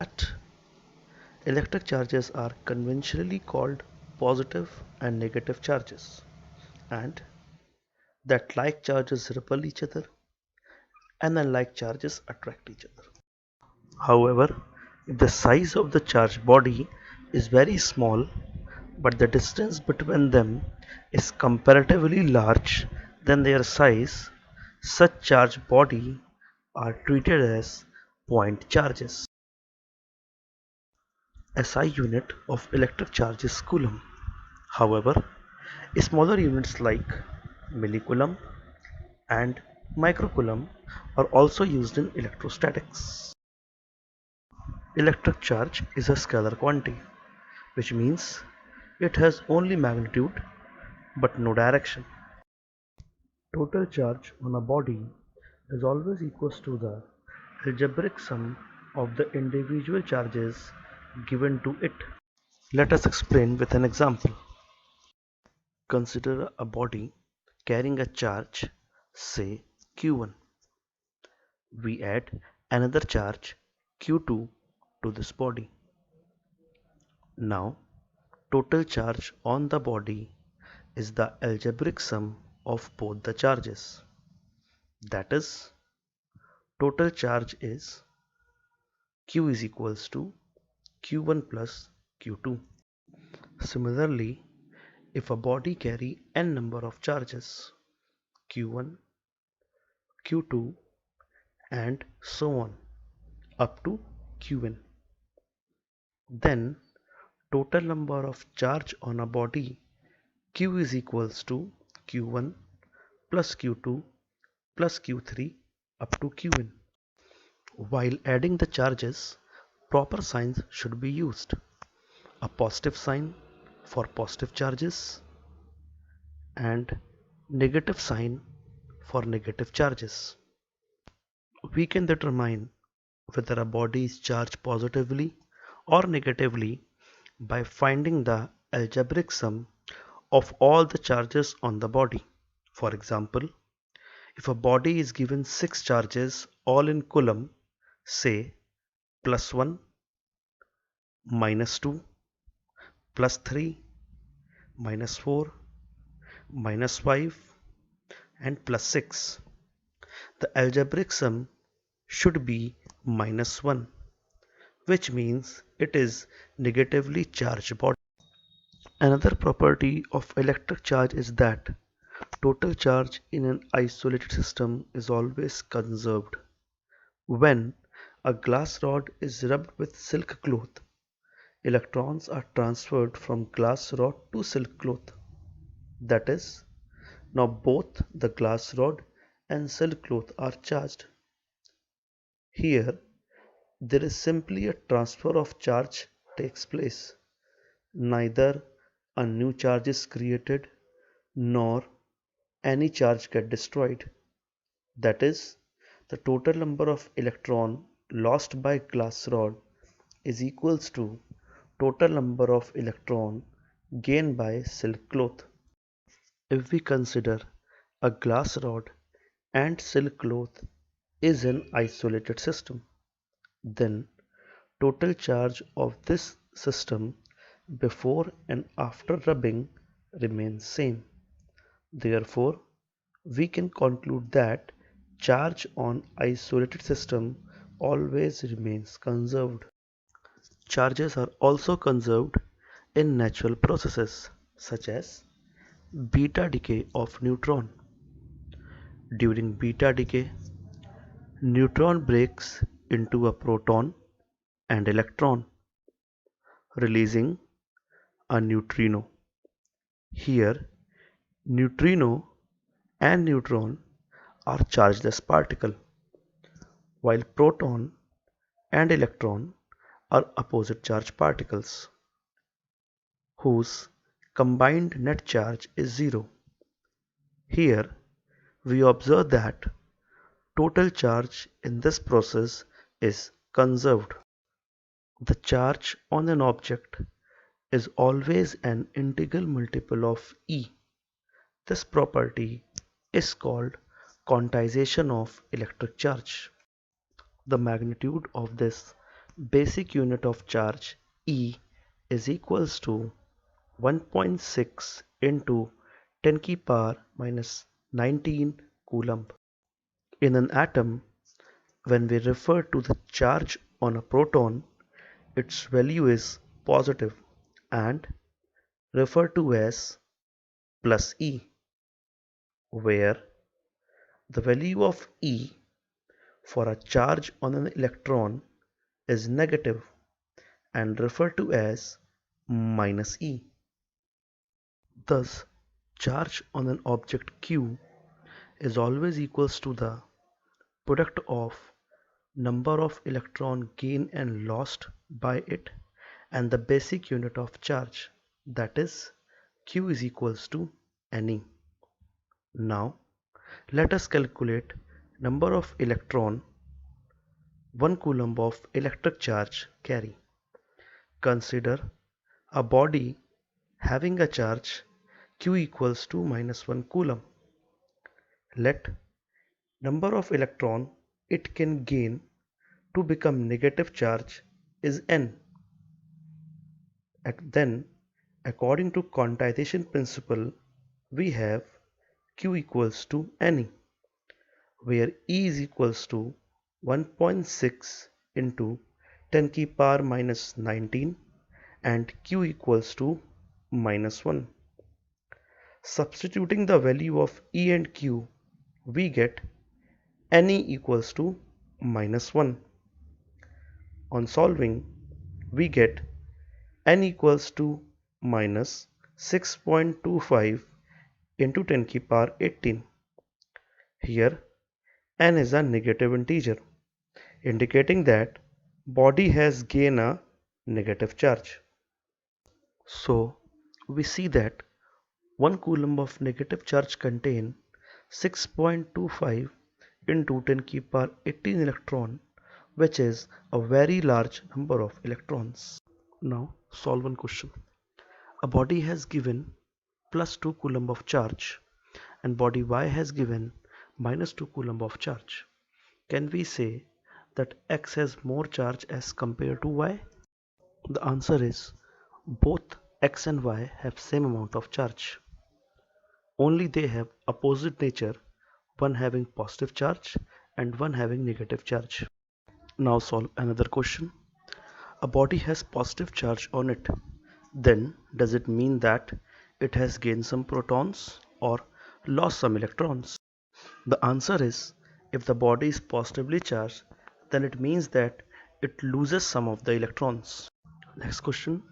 That electric charges are conventionally called positive and negative charges, and that like charges repel each other and unlike charges attract each other. However, if the size of the charged body is very small but the distance between them is comparatively large than their size, such charged body are treated as point charges. SI unit of electric charge is Coulomb. However, smaller units like millicoulomb and microcoulomb are also used in electrostatics. Electric charge is a scalar quantity, which means it has only magnitude but no direction. Total charge on a body is always equals to the algebraic sum of the individual charges given to it. Let us explain with an example. Consider a body carrying a charge, say Q1. We add another charge Q2 to this body. Now, total charge on the body is the algebraic sum of both the charges. That is, total charge is Q is equals to Q1 plus Q2. Similarly, if a body carry n number of charges Q1, Q2 and so on up to Qn, then total number of charge on a body Q is equals to Q1 plus Q2 plus Q3 up to Qn. While adding the charges, proper signs should be used. A positive sign for positive charges and negative sign for negative charges. We can determine whether a body is charged positively or negatively by finding the algebraic sum of all the charges on the body. For example, if a body is given 6 charges all in Coulomb, say +1, -2, +3, -4, -5 and +6, the algebraic sum should be -1, which means it is negatively charged body. Another property of electric charge is that total charge in an isolated system is always conserved. When a glass rod is rubbed with silk cloth, electrons are transferred from glass rod to silk cloth. That is, now both the glass rod and silk cloth are charged. Here, there is simply a transfer of charge takes place. Neither a new charge is created nor any charge get destroyed. That is, the total number of electron lost by glass rod is equals to total number of electron gained by silk cloth. If we consider a glass rod and silk cloth is an isolated system, then total charge of this system before and after rubbing remains same. Therefore, we can conclude that charge on isolated system always remains conserved. Charges are also conserved in natural processes such as beta decay of neutron. During beta decay, neutron breaks into a proton and electron, releasing a neutrino. Here, neutrino and neutron are chargeless particles, while proton and electron are opposite charge particles, whose combined net charge is zero. Here, we observe that total charge in this process is conserved. The charge on an object is always an integral multiple of E. This property is called quantization of electric charge. The magnitude of this basic unit of charge E is equals to 1.6 into 10 to the power minus 19 Coulomb. In an atom, when we refer to the charge on a proton, its value is positive and referred to as plus E, where the value of E for a charge on an electron is negative and referred to as minus E. Thus, charge on an object Q is always equals to the product of number of electron gained and lost by it and the basic unit of charge, that is Q is equals to Ne. Now let us calculate number of electron 1 coulomb of electric charge carry. Consider a body having a charge Q equals to minus 1 coulomb. Let number of electron it can gain to become negative charge is N. Then, according to quantization principle, we have Q equals to Ne, where E is equals to 1.6 into 10 to the power minus 19 and Q equals to minus 1. Substituting the value of E and Q, we get Ne equals to minus 1. On solving, we get N equals to minus 6.25 into 10 to the power 18. Here, N is a negative integer, indicating that body has gained a negative charge. So, we see that 1 coulomb of negative charge contain 6.25 into 10 to the power 18 electron, which is a very large number of electrons. Now solve one question. A body has given plus 2 coulomb of charge and body Y has given minus 2 coulomb of charge. Can we say that X has more charge as compared to Y? The answer is both X and Y have same amount of charge. Only they have opposite nature, one having positive charge and one having negative charge. Now solve another question. A body has positive charge on it. Then does it mean that it has gained some protons or lost some electrons? The answer is if the body is positively charged, then it means that it loses some of the electrons. Next question,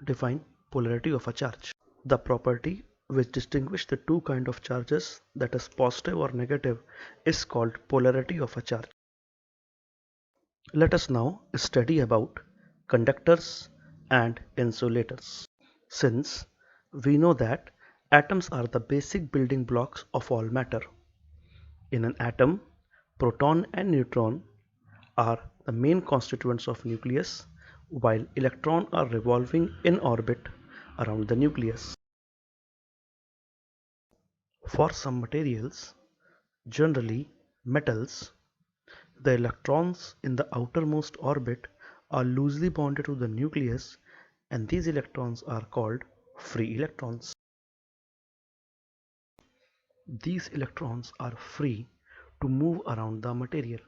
define polarity of a charge. The property which distinguishes the two kinds of charges, that is positive or negative, is called polarity of a charge. Let us now study about conductors and insulators. Since we know that atoms are the basic building blocks of all matter. In an atom, proton and neutron are the main constituents of nucleus, while electrons are revolving in orbit around the nucleus. For some materials, generally metals, the electrons in the outermost orbit are loosely bonded to the nucleus, and these electrons are called free electrons. These electrons are free to move around the material.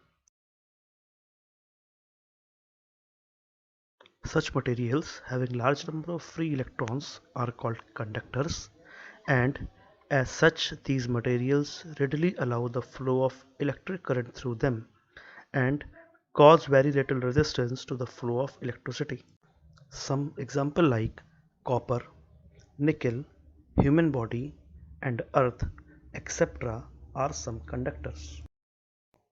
Such materials having large number of free electrons are called conductors, and as such these materials readily allow the flow of electric current through them and cause very little resistance to the flow of electricity. Some example like copper, nickel, human body and earth, etc. are some conductors.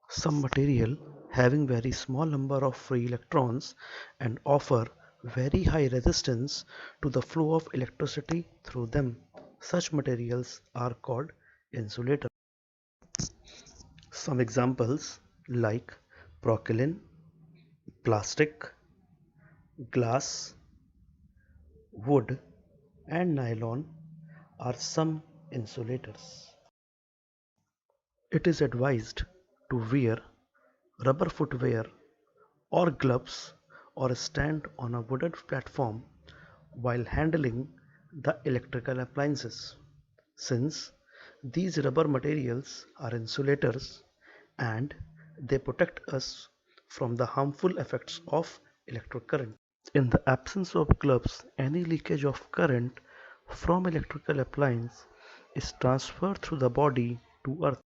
Some material having very small number of free electrons and offer very high resistance to the flow of electricity through them. Such materials are called insulators. Some examples like propylene, plastic, glass, wood and nylon are some insulators. It is advised to wear rubber footwear or gloves or stand on a wooden platform while handling the electrical appliances, since these rubber materials are insulators and they protect us from the harmful effects of electric current. In the absence of gloves, any leakage of current from electrical appliance is transferred through the body to earth.